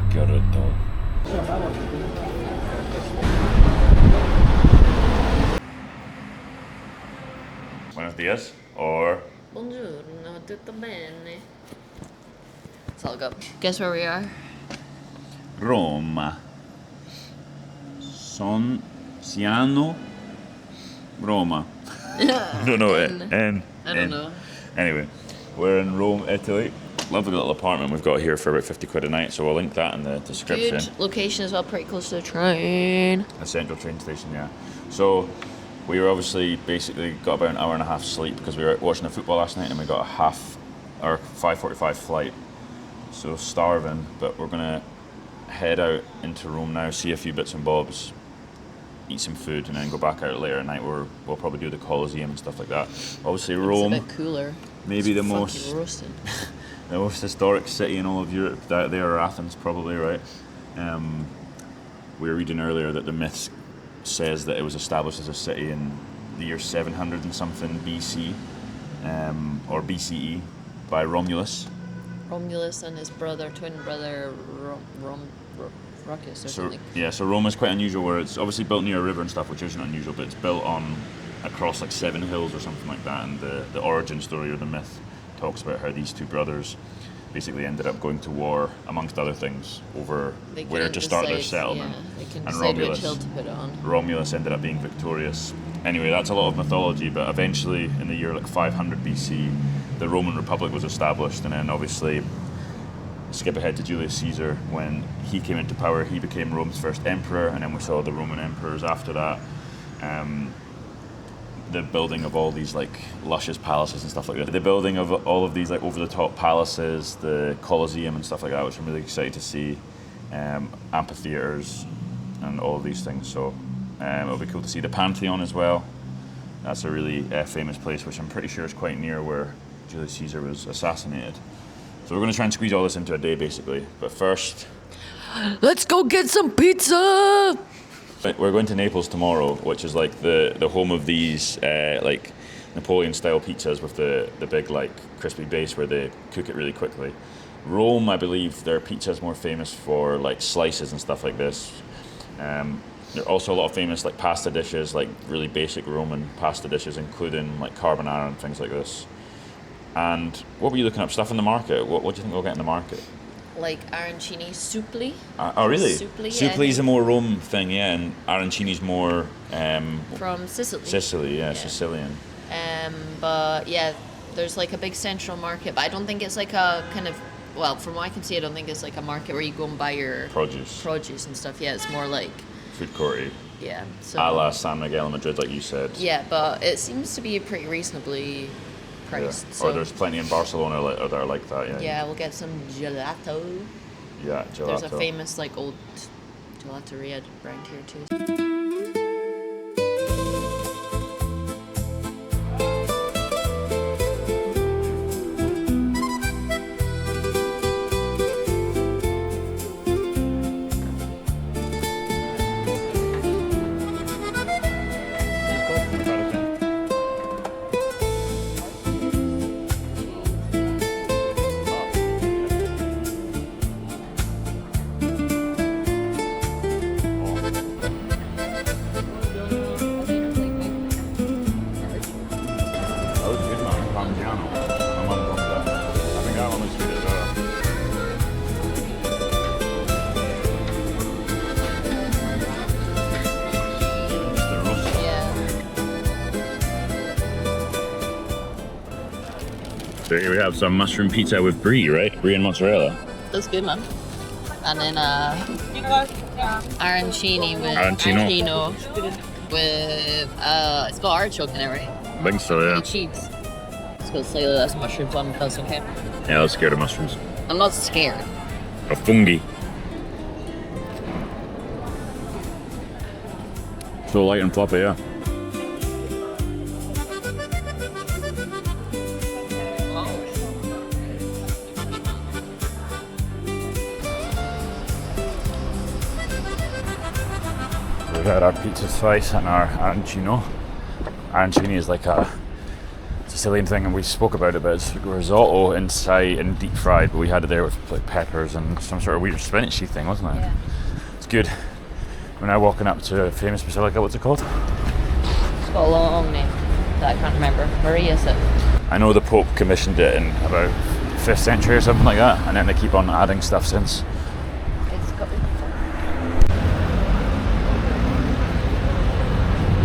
Gelato. Buenos dias, or... Buongiorno, tutto bene? It's all good. Guess where we are? Roma. Siano? Roma. I don't know it. I don't know. Anyway, we're in Rome, Italy. Lovely little apartment we've got here for about 50 quid a night, so we'll link that in the description. Good location as well, pretty close to the train. A central train station, yeah. So we were obviously basically got about an hour and a half sleep because we were watching the football last night and we got a 5:45 flight. So starving, but we're gonna head out into Rome now, see a few bits and bobs, eat some food, and then go back out later at night where we'll probably do the Colosseum and stuff like that. Obviously Rome, it's a bit cooler. maybe the most roasted. The most historic city in all of Europe. There are Athens, probably, right? We were reading earlier that the myth says that it was established as a city in the year 700 and something BC, or BCE, by Romulus. Romulus and his twin brother, Ruckus or something. Yeah, so Rome is quite unusual where it's obviously built near a river and stuff, which isn't unusual, but it's built across like 7 hills or something like that, and the origin story or the myth talks about how these two brothers basically ended up going to war, amongst other things, over where to start their settlement. Yeah, they can decide which hill to put it on. Romulus ended up being victorious. Anyway, that's a lot of mythology, but eventually in the year like 500 BC, the Roman Republic was established, and then obviously skip ahead to Julius Caesar. When he came into power, he became Rome's first emperor, and then we saw the Roman emperors after that. The building of all these like luscious palaces and stuff like that. The building of all of these like over-the-top palaces, the Colosseum and stuff like that, which I'm really excited to see. Amphitheaters and all of these things. So it'll be cool to see the Pantheon as well. That's a really famous place, which I'm pretty sure is quite near where Julius Caesar was assassinated. So we're going to try and squeeze all this into a day, basically. But first, let's go get some pizza! We're going to Naples tomorrow, which is like the home of these like Napoleon-style pizzas with the big like crispy base where they cook it really quickly. Rome, I believe, their pizza is more famous for like slices and stuff like this. There are also a lot of famous like pasta dishes, like really basic Roman pasta dishes, including like carbonara and things like this. And what were you looking up? Stuff in the market? What do you think we'll get in the market? Like arancini, supli. Oh, really? Supli is a more Rome thing, yeah, and arancini's more... from Sicily. Sicily, yeah, Sicilian. But yeah, there's like a big central market, but I don't think it's like a kind of... Well, from what I can see, I don't think it's like a market where you go and buy your... Produce and stuff, yeah, it's more like... Food court-y. Yeah. So, a la San Miguel in Madrid, like you said. Yeah, but it seems to be pretty reasonably... priced. Yeah. So. Or there's plenty in Barcelona that are like that, yeah. Yeah, we'll get some gelato. Yeah, gelato. There's a famous like old gelateria around here too. So here we have some mushroom pizza with brie, right? Brie and mozzarella. That's good, man. And then arancini with Arancino. with it's got artichoke in it, right? I think so, yeah. And cheese. Let's go slightly less mushrooms on because okay. Yeah, I was scared of mushrooms. I'm not scared. Or fungi. So light and fluffy, yeah. We've had our pizza slice and our arancino. Arancini is like it's a Sicilian thing, and we spoke about it, but it's risotto inside and deep fried, but we had it there with like peppers and some sort of weird spinachy thing, wasn't it? Yeah. It's good. We're now walking up to a famous basilica. What's it called? It's got a long name that I can't remember. Maria said. I know the Pope commissioned it in about 5th century or something like that, and then they keep on adding stuff since. It's got.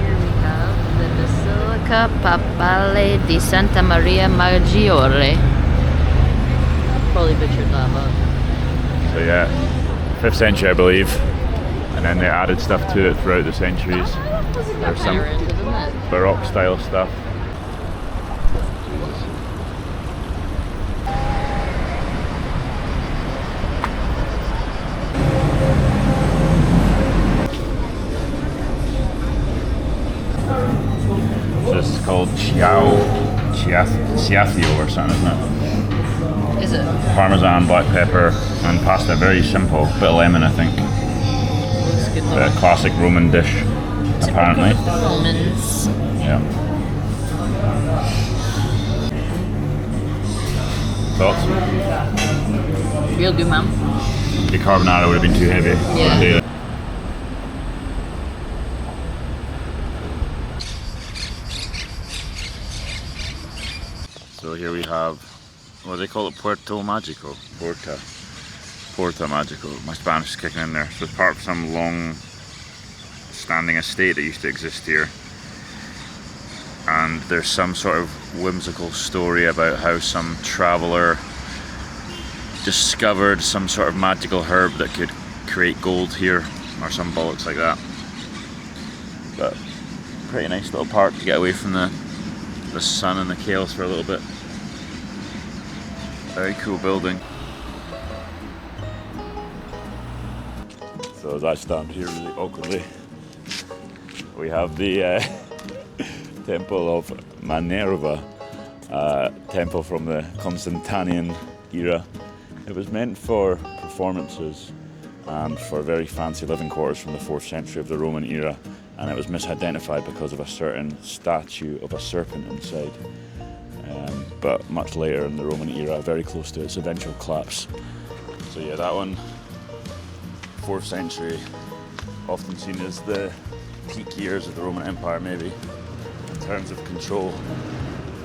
Here we have the Basilica Papale di Santa Maria Maggiore. Probably butchered that, but. So yeah, 5th century, I believe, and then they added stuff to it throughout the centuries. There's some Baroque style stuff. This is called Ciathio or something, isn't it? Is it? Parmesan, black pepper, and pasta. Very simple. Bit of lemon, I think. Looks good. A classic Roman dish, apparently. Romans. Yeah. Thoughts? Real good, man. The carbonara would have been too heavy. Yeah. So here we have, what do they call it? Puerto Magico. Porta Magico. My Spanish is kicking in there. So it's part of some long standing estate that used to exist here. And there's some sort of whimsical story about how some traveller discovered some sort of magical herb that could create gold here, or some bollocks like that. But pretty nice little park to get away from the sun and the chaos for a little bit. Very cool building. So as I stand here really awkwardly, we have the temple of Minerva, temple from the Constantine era. It was meant for performances and for very fancy living quarters from the 4th century of the Roman era, and it was misidentified because of a certain statue of a serpent inside. But much later in the Roman era, very close to its eventual collapse. So yeah, that one, 4th century, often seen as the peak years of the Roman Empire maybe, in terms of control.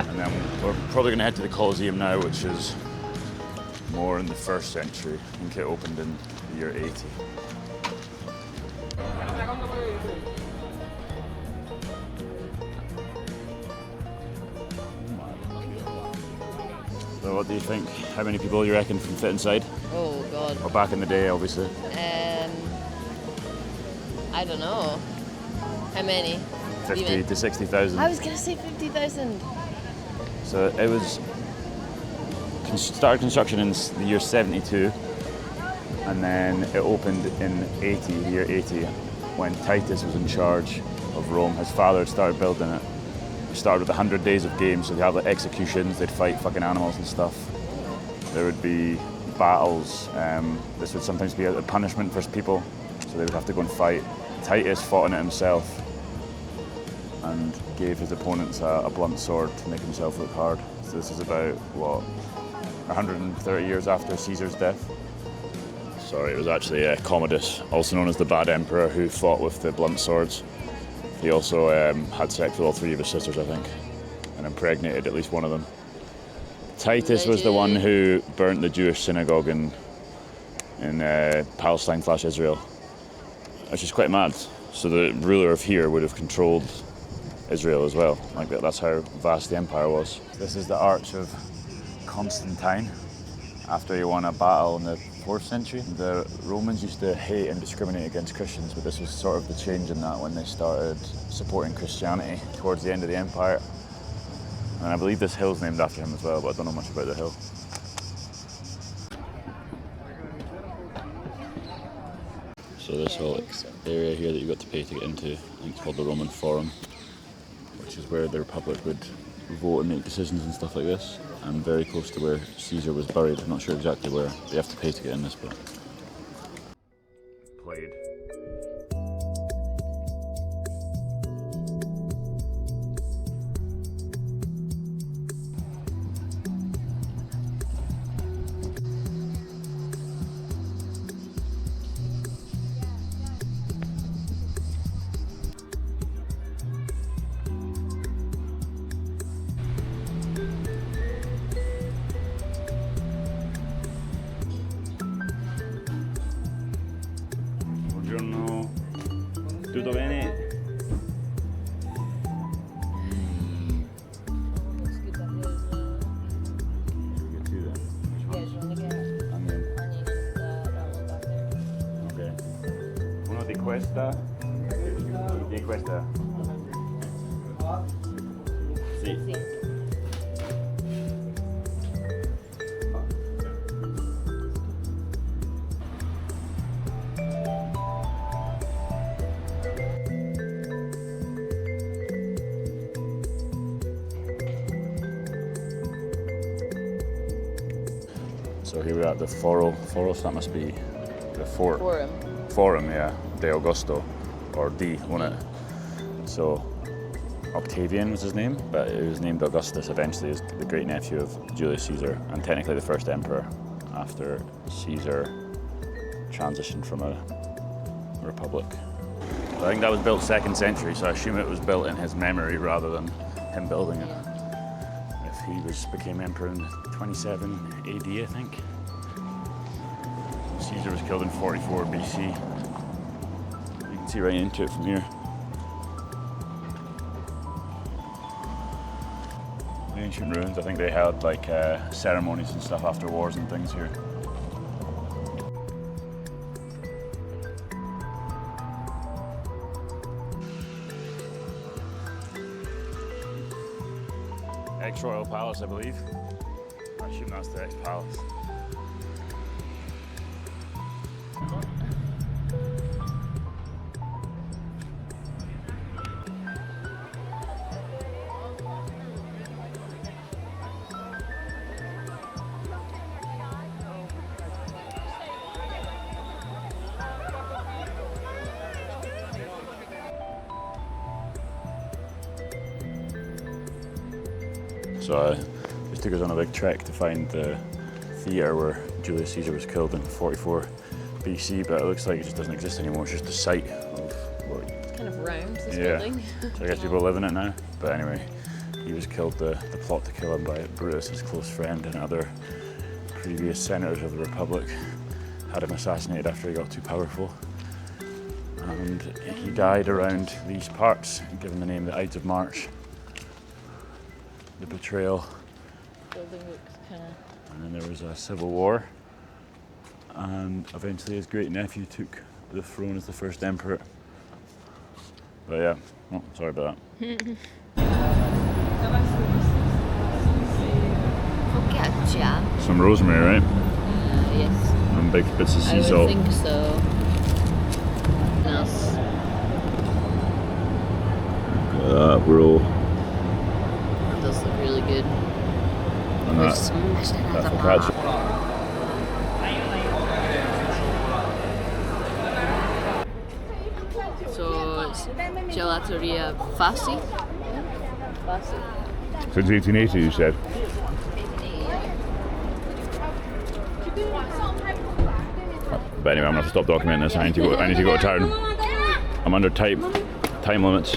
And then we're probably going to head to the Colosseum now, which is more in the 1st century. I think it opened in the year 80. So what do you think? How many people you reckon can fit inside? Oh god. Or back in the day, obviously. I don't know. How many? 50 to 60,000. I was gonna say 50,000. So it was started construction in the year 72, and then it opened in the year 80, when Titus was in charge of Rome. His father had started building it. It started with 100 days of games, so they'd have like executions, they'd fight fucking animals and stuff. There would be battles. This would sometimes be a punishment for people, so they would have to go and fight. Titus fought in it himself and gave his opponents a blunt sword to make himself look hard. So this is about, 130 years after Caesar's death. Sorry, it was actually Commodus, also known as the Bad Emperor, who fought with the blunt swords. He also had sex with all 3 of his sisters, I think, and impregnated at least one of them. Titus was the one who burnt the Jewish synagogue in Palestine/Israel, which is quite mad. So the ruler of here would have controlled Israel as well. Like that's how vast the empire was. This is the Arch of Constantine. After he won a battle in the 4th century, the Romans used to hate and discriminate against Christians, but this was sort of the change in that when they started supporting Christianity towards the end of the empire. And I believe this hill's named after him as well, but I don't know much about the hill. So this whole area here that you got to pay to get into, I think it's called the Roman Forum, which is where the Republic would vote and make decisions and stuff like this, and very close to where Caesar was buried. I'm not sure exactly where. You have to pay to get in this bit. Played. questa e questa. Sì. So here we're at the Foros, that must be the Forum, yeah, de Augusto, or D, wasn't it? So Octavian was his name, but it was named Augustus eventually as the great nephew of Julius Caesar, and technically the first emperor after Caesar transitioned from a republic. So I think that was built 2nd century, so I assume it was built in his memory rather than him building it. If he became emperor in 27 AD, I think. Caesar was killed in 44 BC. You can see right into it from here. The ancient ruins, I think they held like ceremonies and stuff after wars and things here. Ex-royal palace, I believe. I assume that's the ex-palace. So this took us on a big trek to find the theatre where Julius Caesar was killed in 44 BC, but it looks like it just doesn't exist anymore. It's just a site of what... It's kind of round, this building. So I guess people live in it now. But anyway, he was killed, the plot to kill him by Brutus, his close friend, and other previous senators of the Republic had him assassinated after he got too powerful. And he died around these parts, given the name the Ides of March. The betrayal. Building looks kind of... And then there was a civil war, and eventually his great nephew took the throne as the first emperor. But yeah, oh, sorry about that. Focaccia. Some rosemary, right? Yes. And big bits of sea I salt. would think so. Nice. Look at that roll. That does look really good. And We've that smashed it as a focaccia. bar. So it's Gelateria Fasi. Fasi. Since 1880, you said? But anyway, I'm gonna have to stop documenting this. I need to go to town. I'm under time limits.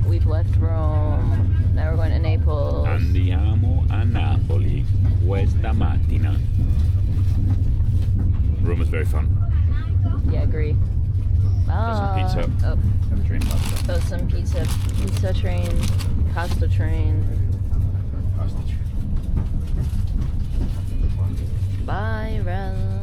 We've left Rome. Now we're going to Naples. Andiamo a Napoli questa mattina. Rome is very fun. Yeah, agree. Got some pizza. Oh, Have a train pasta. got some pizza train, pasta train. Bye, Rel.